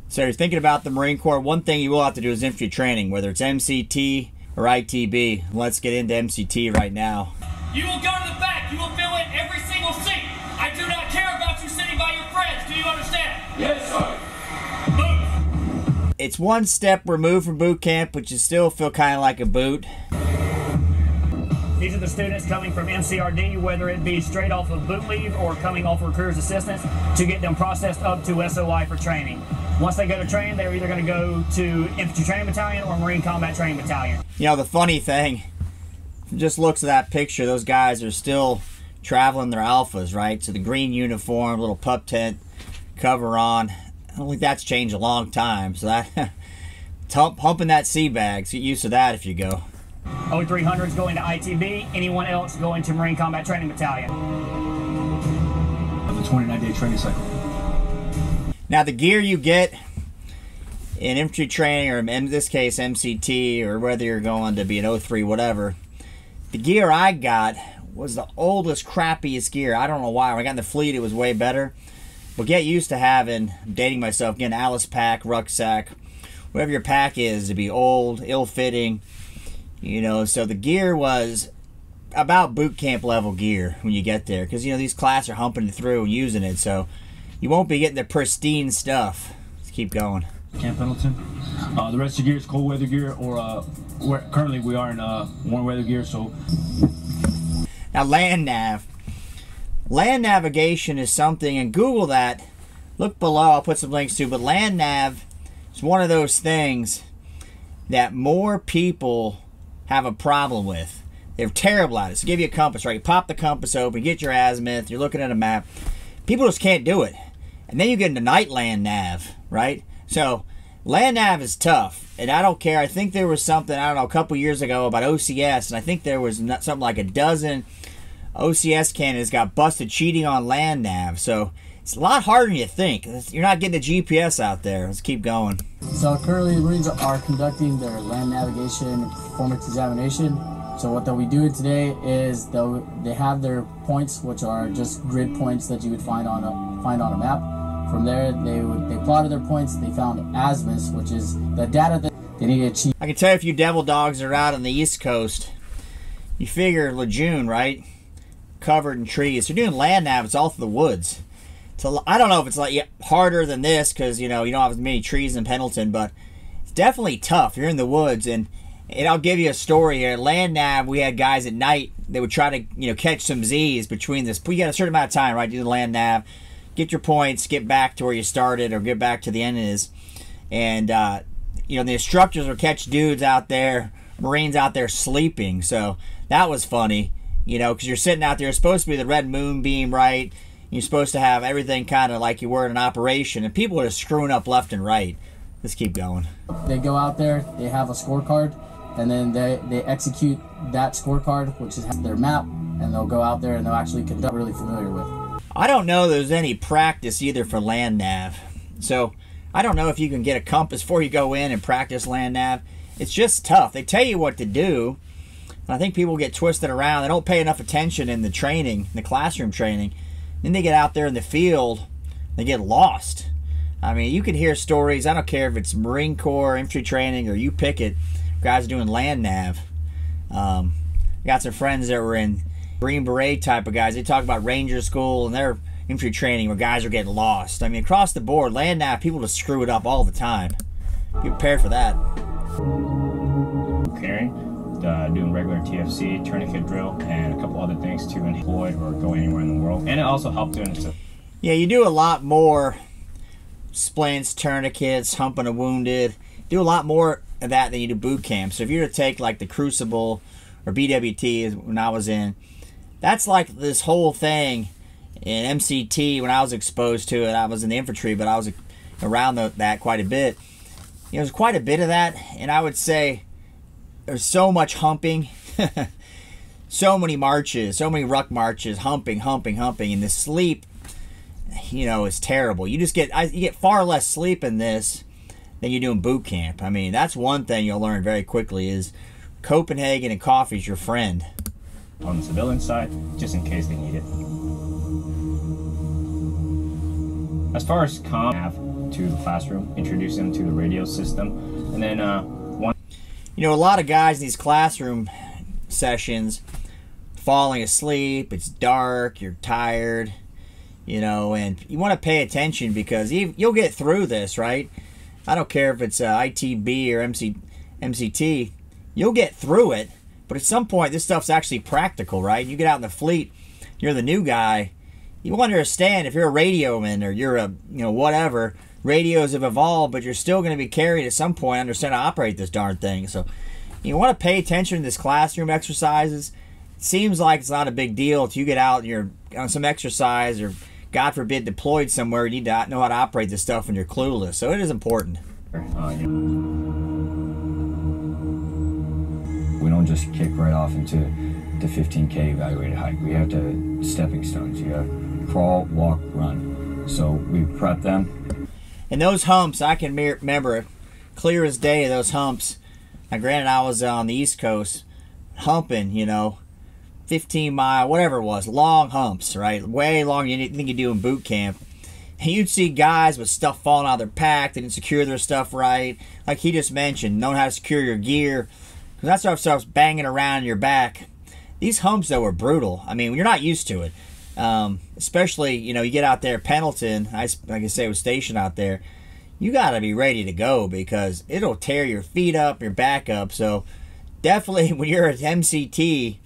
So you're thinking about the Marine Corps, one thing you will have to do is infantry training, whether it's MCT or ITB. Let's get into MCT right now. You will go to the back. You will fill in every single seat. I do not care about you sitting by your friends. Do you understand? Yes, sir. Move. It's one step removed from boot camp, but you still feel kind of like a boot. These are the students coming from MCRD, whether it be straight off of boot leave or coming off of recruiter's assistance, to get them processed up to SOI for training. Once they go to train, they're either going to go to Infantry Training Battalion or Marine Combat Training Battalion. You know, the funny thing, just looks at that picture, those guys are still traveling their alphas, right? So the green uniform, little pup tent cover on. I don't think that's changed a long time. So that, humping that sea bag, so get used to that if you go. 0300s going to ITB, anyone else going to Marine Combat Training Battalion. The 29-day training cycle. Now the gear you get in infantry training, or in this case MCT, or whether you're going to be an 03 whatever, the gear I got was the oldest, crappiest gear. I don't know why. When I got in the fleet, it was way better. But get used to having, dating myself, getting Alice pack, rucksack, whatever your pack is, to be old, ill-fitting. You know, so the gear was about boot camp level gear when you get there. Because, you know, these class are humping through and using it. So you won't be getting the pristine stuff. Let's keep going. Camp Pendleton. The rest of the gear is cold weather gear, or currently we are in warm weather gear. So now land nav. Land navigation is something, and Google that. Look below, I'll put some links to, but land nav is one of those things that more people have a problem with. They're terrible at it. So give you a compass, right? You pop the compass open, get your azimuth, you're looking at a map. People just can't do it. And then you get into night land nav, right? So land nav is tough, and I don't care. I think there was something, I don't know, a couple years ago about OCS, and I think there was something like a dozen OCS candidates got busted cheating on land nav. So it's a lot harder than you think. You're not getting a GPS out there. Let's keep going. So currently the Marines are conducting their land navigation performance examination. So what they'll be doing today is they have their points, which are just grid points that you would find on a map. From there, they plotted their points. They found azimuths, which is the data that they need to achieve. I can tell you, if you devil dogs are out on the East Coast, you figure Lejeune, right? Covered in trees. You're doing land nav, it's all through the woods. So I don't know if it's like harder than this, because you know you don't have as many trees in Pendleton, but it's definitely tough. You're in the woods, and I'll give you a story here. Land nav, we had guys at night that would try to catch some Z's between this. You got a certain amount of time, right? Do the land nav, get your points, get back to where you started, or get back to the end is, and the instructors would catch dudes out there, Marines out there sleeping. So that was funny, because you're sitting out there. It's supposed to be the red moonbeam, right? You're supposed to have everything kind of like you were in an operation, and people are just screwing up left and right. Let's keep going. They go out there, they have a scorecard, and then they execute that scorecard, which is their map, and they'll go out there and they'll actually conduct really familiar with. I don't know there's any practice either for land nav. So I don't know if you can get a compass before you go in and practice land nav. It's just tough. They tell you what to do, and I think people get twisted around. They don't pay enough attention in the training, the classroom training. Then they get out there in the field, they get lost. I mean, you can hear stories, I don't care if it's Marine Corps, infantry training, or you pick it, guys doing land nav. Got some friends that were in Green Beret type of guys. They talk about Ranger School and their infantry training where guys are getting lost. I mean, across the board, land nav, people just screw it up all the time. Be prepared for that. Clearing. Doing regular TFC, tourniquet drill, and a couple other things to employ or go anywhere in the world. And it also helped doing it. Yeah, you do a lot more splints, tourniquets, humping a wounded. Do a lot more of that than you do boot camp. So if you were to take like the Crucible or BWT when I was in, that's like this whole thing in MCT when I was exposed to it. I was in the infantry, but I was around that quite a bit. There's quite a bit of that, and I would say there's so much humping, so many marches, so many ruck marches, humping, and the sleep, is terrible. You get far less sleep in this than you do in boot camp. I mean, that's one thing you'll learn very quickly is Copenhagen and coffee's your friend. On the civilian side, just in case they need it. As far as to the classroom, introduce them to the radio system, and then You know, a lot of guys in these classroom sessions falling asleep, it's dark, you're tired, you know, and you want to pay attention because you'll get through this, right? I don't care if it's ITB or MCT, you'll get through it, but at some point this stuff's actually practical, right? You get out in the fleet, you're the new guy, you understand if you're a radioman or you're a, you know, whatever, radios have evolved, but you're still going to be carried at some point, understand how to operate this darn thing. So you want to pay attention to this classroom exercises. It seems like it's not a big deal until you get out and you're on some exercise or, God forbid, deployed somewhere. You need to know how to operate this stuff when you're clueless. So it is important. we don't just kick right off into the 15K evaluated hike. We have to stepping stones. You got crawl, walk, run. So we prep them. And those humps, I can remember clear as day, those humps. Now, granted, I was on the East Coast humping, you know, 15-mile, whatever it was, long humps, right? Way longer than anything you do in boot camp. And you'd see guys with stuff falling out of their pack. They didn't secure their stuff right. Like he just mentioned, knowing how to secure your gear. Because that stuff starts banging around your back. These humps, though, are brutal. I mean, you're not used to it. Especially, you know, you get out there, Pendleton, like I say, was stationed out there. You got to be ready to go because it'll tear your feet up, your back up. So definitely when you're at MCT,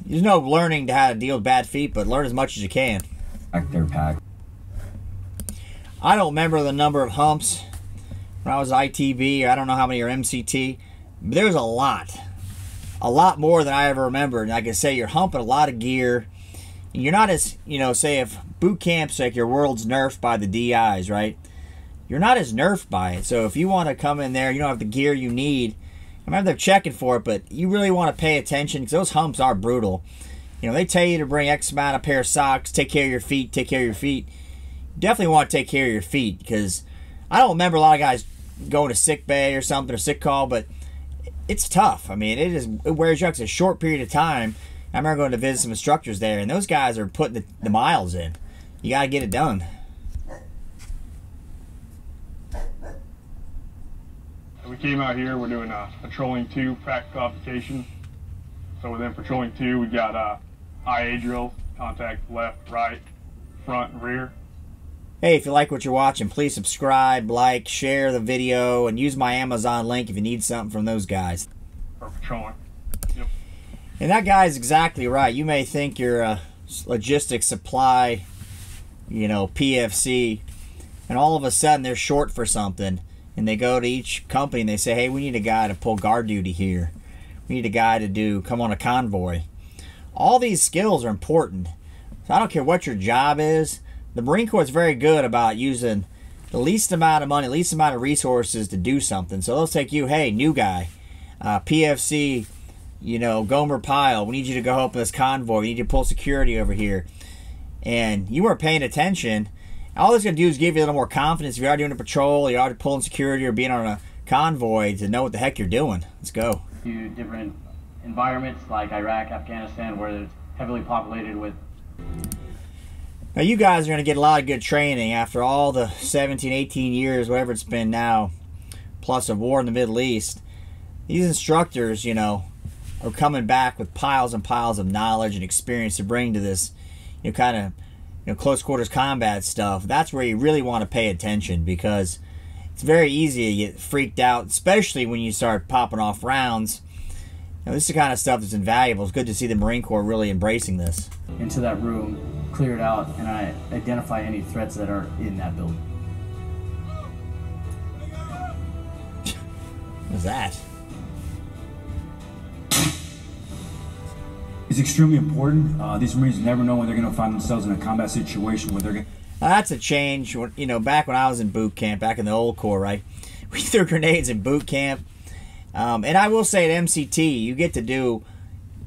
there's no learning to how to deal with bad feet, but learn as much as you can. Back their pack. I don't remember the number of humps when I was ITB. I don't know how many are MCT, but there's a lot more than I ever remember. And like I say, you're humping a lot of gear. And you're not as, you know, say if boot camp's like your world's nerfed by the DIs, right? You're not as nerfed by it. So if you want to come in there, you don't have the gear you need. I remember they're checking for it, but you really want to pay attention because those humps are brutal. You know, they tell you to bring X amount of pair of socks, take care of your feet, take care of your feet. You definitely want to take care of your feet because I don't remember a lot of guys going to sick bay or something, or sick call, but it's tough. I mean, it wears you out. It's a short period of time. I remember going to visit some instructors there, and those guys are putting the miles in. You got to get it done. We came out here, we're doing a patrolling 2 practical application. So within patrolling 2, we got IA drills, contact left, right, front, and rear. Hey, if you like what you're watching, please subscribe, like, share the video, and use my Amazon link if you need something from those guys. For patrolling. Yep. And that guy's exactly right. You may think you're a logistics supply, you know, PFC, and all of a sudden they're short for something. And they go to each company and they say, hey, we need a guy to pull guard duty here. We need a guy to come on a convoy. All these skills are important. So I don't care what your job is. The Marine Corps is very good about using the least amount of money, least amount of resources to do something. So they'll take you, hey, new guy, PFC, you know, Gomer Pyle, we need you to go help this convoy. We need you to pull security over here. And you weren't paying attention. All it's going to do is give you a little more confidence if you are doing a patrol, you are pulling security or being on a convoy to know what the heck you're doing. Let's go. To different environments like Iraq, Afghanistan, where it's heavily populated with. Now you guys are going to get a lot of good training after all the 17, 18 years, whatever it's been now, plus a war in the Middle East. These instructors, you know, are coming back with piles and piles of knowledge and experience to bring to this, you know, kind of, you know, close quarters combat stuff. That's where you really want to pay attention because it's very easy to get freaked out, especially when you start popping off rounds. You know, this is the kind of stuff that's invaluable. It's good to see the Marine Corps really embracing this. Into that room, clear it out, and I identify any threats that are in that building. What's that? It's extremely important. These Marines never know when they're going to find themselves in a combat situation where they're going. Now that's a change. You know, back when I was in boot camp, back in the old Corps, right? We threw grenades in boot camp. And I will say at MCT, you get to do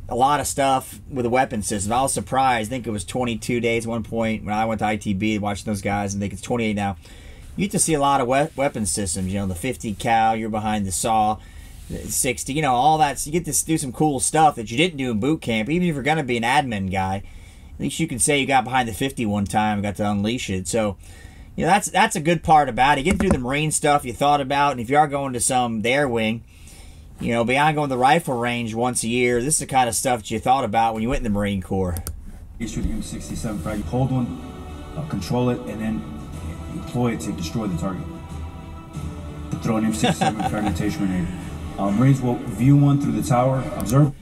a lot of stuff with the weapon system. I was surprised. I think it was 22 days at one point when I went to ITB watching those guys. I think it's 28 now. You get to see a lot of weapon systems. You know, the 50 cal, you're behind the saw. 60, you know, all that. So you get to do some cool stuff that you didn't do in boot camp. Even if you're going to be an admin guy, at least you can say you got behind the 50 one time and got to unleash it. So, You know, that's a good part about it. You get through the Marine stuff you thought about, and if you are going to the air wing, you know, beyond going to the rifle range once a year, this is the kind of stuff that you thought about when you went in the Marine Corps. You shoot the M67 frag, hold one, control it, and then deploy it to destroy the target. Throw an M67 fragmentation grenade. Marines will view one through the tower, observe.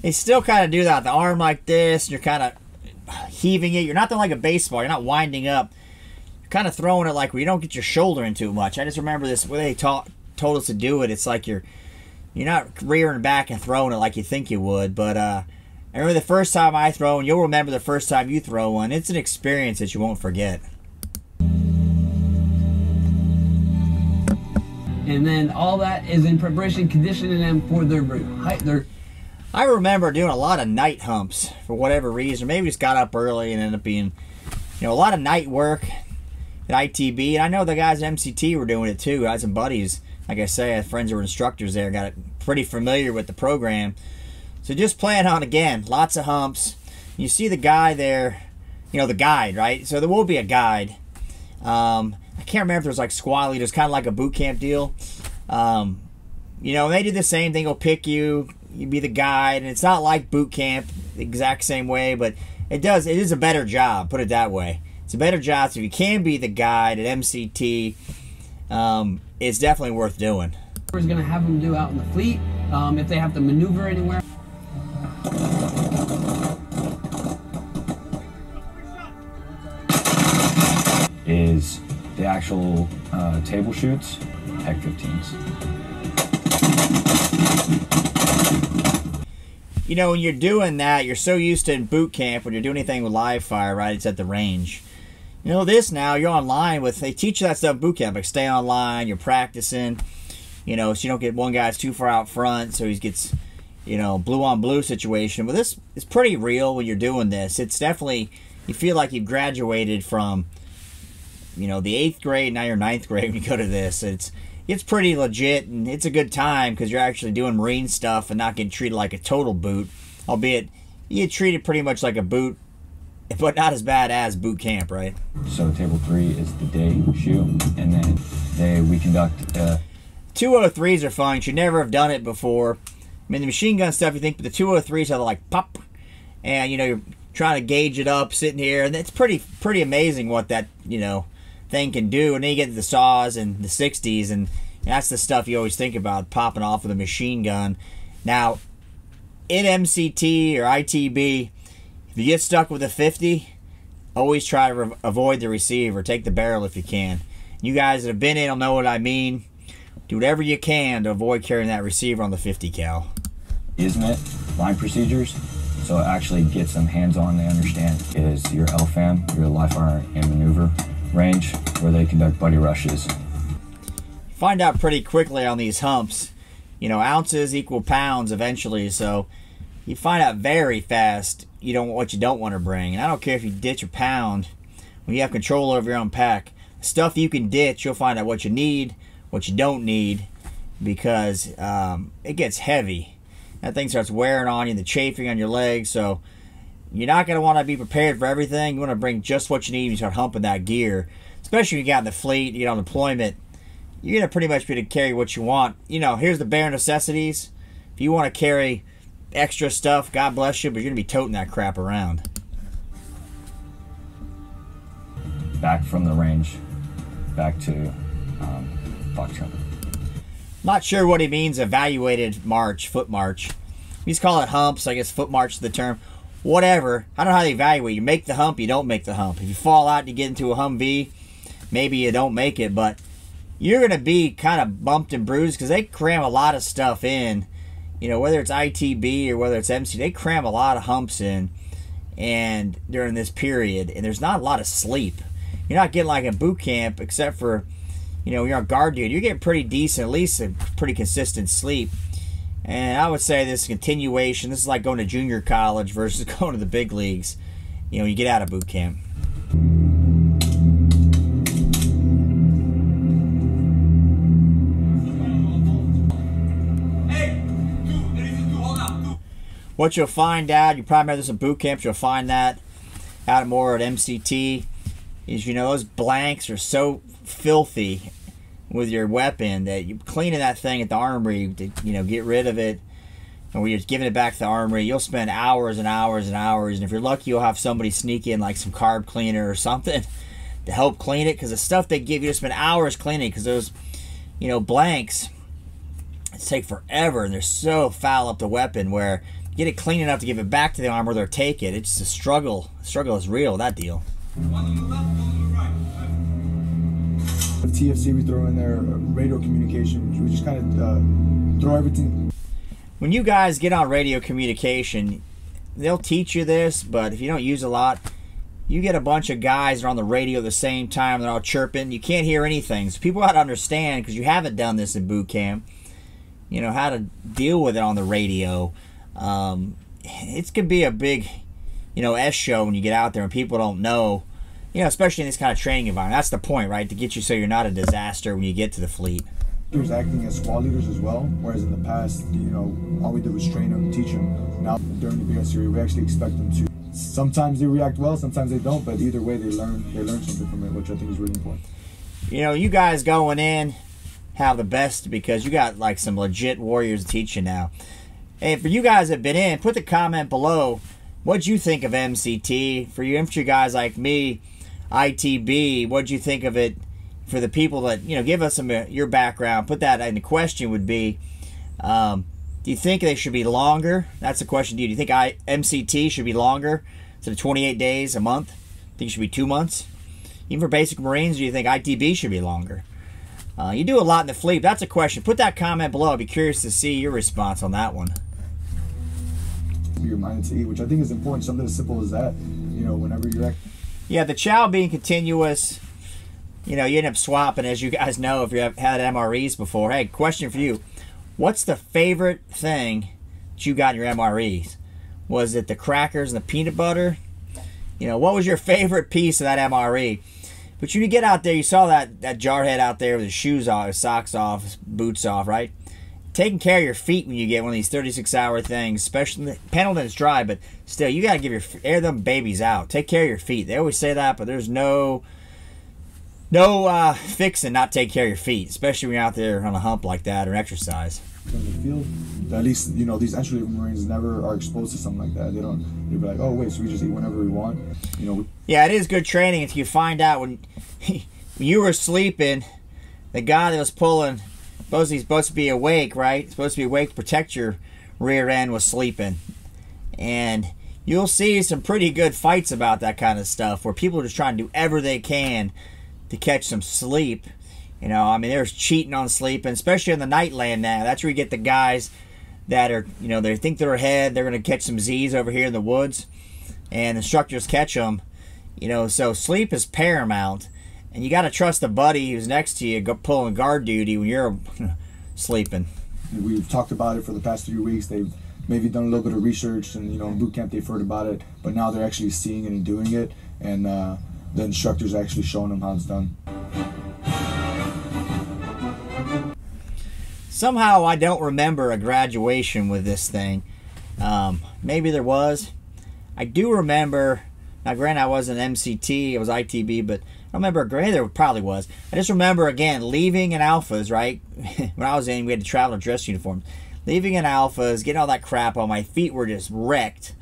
They still kind of do that. The arm like this, and you're kind of heaving it. You're not doing like a baseball. You're not winding up. You're kind of throwing it like where you don't get your shoulder in too much. I just remember this, where they told us to do it. It's like you're not rearing back and throwing it like you think you would. But I remember the first time I throw, and you'll remember the first time you throw one. It's an experience that you won't forget. And then all that is in preparation, conditioning them for their height. I remember doing a lot of night humps for whatever reason. Maybe just got up early and ended up being, you know, a lot of night work at ITB. And I know the guys at MCT were doing it too. I had some buddies, like I say, I had friends who were instructors there, got pretty familiar with the program. So just plan on, again, lots of humps. You see the guy there, you know, the guide, right? So there will be a guide. I can't remember if there's like squad leaders, kind of like a boot camp deal. You know, they do the same thing. They'll pick you. You be the guide, and it's not like boot camp the exact same way, but it is a better job, put it that way. It's a better job, so if you can be the guide at MCT, it's definitely worth doing. We're going to have them do out in the fleet, if they have to maneuver anywhere. Is the actual table shoots, Heck 15s. You know, when you're doing that, you're so used to in boot camp, when you're doing anything with live fire, right, it's at the range. You know, this now, you're online with, they teach you that stuff in boot camp, like stay online, you're practicing, you know, so you don't get one guy's too far out front, so he gets, you know, blue on blue situation. But this is pretty real when you're doing this. It's definitely, you feel like you've graduated from, you know, the 8th grade, now you're 9th grade when you go to this. It's pretty legit, and it's a good time because you're actually doing Marine stuff and not getting treated like a total boot. Albeit, you get treated pretty much like a boot, but not as bad as boot camp, right? So table 3 is the day shoot, and then we conduct 203s are fun. You should never have done it before. I mean, the machine gun stuff, you think, but the 203s have like pop, and you know, you're trying to gauge it up, sitting here, and it's pretty amazing what that, you know, thing can do. And then you get to the saws and the 60s, and that's the stuff you always think about, popping off with a machine gun. Now, in MCT or ITB, if you get stuck with a 50, always try to avoid the receiver. Take the barrel if you can. You guys that have been in will know what I mean. Do whatever you can to avoid carrying that receiver on the 50 cal. ISMIT, line procedures, so it actually gets them hands-on. They understand is your LFAM, your live fire and maneuver range, where they conduct buddy rushes. Find out pretty quickly on these humps, you know, ounces equal pounds eventually, so you find out very fast what you don't want to bring. And I don't care if you ditch a pound, when you have control over your own pack, stuff you can ditch, you'll find out what you need, what you don't need, because it gets heavy. That thing starts wearing on you, the chafing on your legs, so you're not going to want to be prepared for everything. You want to bring just what you need when you start humping that gear. Especially when you got in the fleet, you get on deployment, you're going to pretty much be able to carry what you want. You know, here's the bare necessities. If you want to carry extra stuff, God bless you, but you're going to be toting that crap around. Back from the range, back to Foxtrot. Not sure what he means, evaluated march, foot march. He's calling it humps, I guess foot march is the term. Whatever. I don't know how they evaluate. You make the hump, you don't make the hump. If you fall out and you get into a Humvee, maybe you don't make it, but you're going to be kind of bumped and bruised because they cram a lot of stuff in. You know, whether it's ITB or whether it's MC, they cram a lot of humps in and during this period, and there's not a lot of sleep. You're not getting like a boot camp, except for, you know, you're on guard duty. You're getting pretty decent, at least a pretty consistent sleep. And I would say this continuation, this is like going to junior college versus going to the big leagues, you know, you get out of boot camp. What you'll find out, you probably remember this in boot camps, you'll find that out more at MCT, is, you know, those blanks are so filthy with your weapon that you're cleaning that thing at the armory to, you know, get rid of it. And when you're giving it back to the armory, you'll spend hours and hours and hours. And if you're lucky, you'll have somebody sneak in like some carb cleaner or something to help clean it. Because the stuff they give you to spend hours cleaning, because those, you know, blanks, it take forever. And they're so foul up the weapon where you get it clean enough to give it back to the armor, they'll take it. It's just a struggle. The struggle is real, that deal. With TFC, we throw in there radio communication. We just kind of throw everything. When you guys get on radio communication, they'll teach you this, but if you don't use a lot, you get a bunch of guys that are on the radio at the same time. They're all chirping. You can't hear anything. So people have to understand, because you haven't done this in boot camp, you know, how to deal with it on the radio. It could be a big, you know, S show when you get out there and people don't know, you know, especially in this kind of training environment. That's the point, right? To get you so you're not a disaster when you get to the fleet. There's acting as squad leaders as well, whereas in the past, you know, all we did was train them, teach them. Now, during the BS series, we actually expect them to. Sometimes they react well, sometimes they don't, but either way, they learn something from it, which I think is really important. You know, you guys going in have the best because you got like some legit warriors to teach you now. Hey, for you guys that have been in, put the comment below. What'd you think of MCT? For you infantry guys like me, ITB, what'd you think of it? For the people that, you know, give us some your background, put that in the question would be, do you think they should be longer? That's the question to you. Do you think MCT should be longer instead of 28 days, a month? Think it should be 2 months? Even for basic Marines, do you think ITB should be longer? You do a lot in the fleet. That's a question. Put that comment below. I'd be curious to see your response on that one. Be reminded to eat, which I think is important. Something as simple as that, you know, whenever you're... Yeah, the chow being continuous, you know, you end up swapping, as you guys know, if you have had MREs before. Hey, question for you. What's the favorite thing that you got in your MREs? Was it the crackers and the peanut butter? You know, what was your favorite piece of that MRE? But when you get out there, you saw that jarhead out there with his shoes off, his socks off, his boots off, right? Taking care of your feet when you get one of these 36-hour things, especially Pendleton's dry, but still, you got to give air them babies out. Take care of your feet. They always say that, but there's no fixing not take care of your feet, especially when you're out there on a hump like that or exercise. In the field, at least, you know, these entry-level Marines never are exposed to something like that. They'll be like, oh wait, so we just eat whenever we want, you know. Yeah, it is good training until you find out when you were sleeping, the guy that was pulling, he's supposed to be awake, right? Supposed to be awake to protect your rear end, was sleeping. And you'll see some pretty good fights about that kind of stuff where people are just trying to do whatever they can to catch some sleep. You know, I mean, there's cheating on sleeping, especially in the night land now. That's where you get the guys that are, you know, they think they're ahead. They're going to catch some Z's over here in the woods. And instructors catch them. You know, so sleep is paramount. And you got to trust the buddy who's next to you pulling guard duty when you're sleeping. We've talked about it for the past 3 weeks. They've maybe done a little bit of research, and, you know, in boot camp they've heard about it. But now they're actually seeing it and doing it. And the instructor's actually showing them how it's done. Somehow I don't remember a graduation with this thing. Maybe there was. I do remember, now granted I wasn't MCT, it was ITB, but I remember, granted there probably was. I just remember, again, leaving in alphas, right? When I was in, we had to travel in dress uniforms. Leaving in alphas, getting all that crap on, my feet were just wrecked.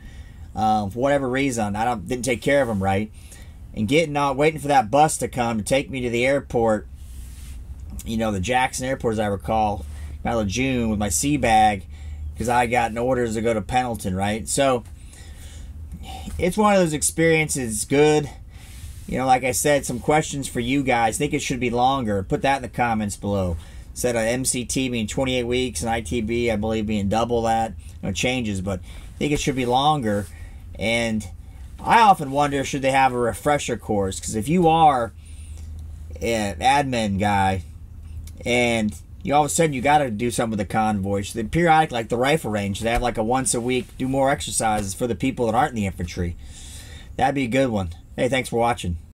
For whatever reason, I didn't take care of them right. And getting on, waiting for that bus to come to take me to the airport, you know, the Jackson Airport, as I recall, out of June, with my sea bag, because I got orders to go to Pendleton, right? So it's one of those experiences. Good, you know, like I said, some questions for you guys. Think it should be longer? Put that in the comments below. Instead of MCT being 28 weeks and ITB, I believe, being double that. You know, changes, but I think it should be longer. And I often wonder, should they have a refresher course? Because if you are an admin guy and you all of a sudden you got to do something with the convoy, so they periodic, like the rifle range, they have like a once a week, do more exercises for the people that aren't in the infantry. That'd be a good one. Hey, thanks for watching.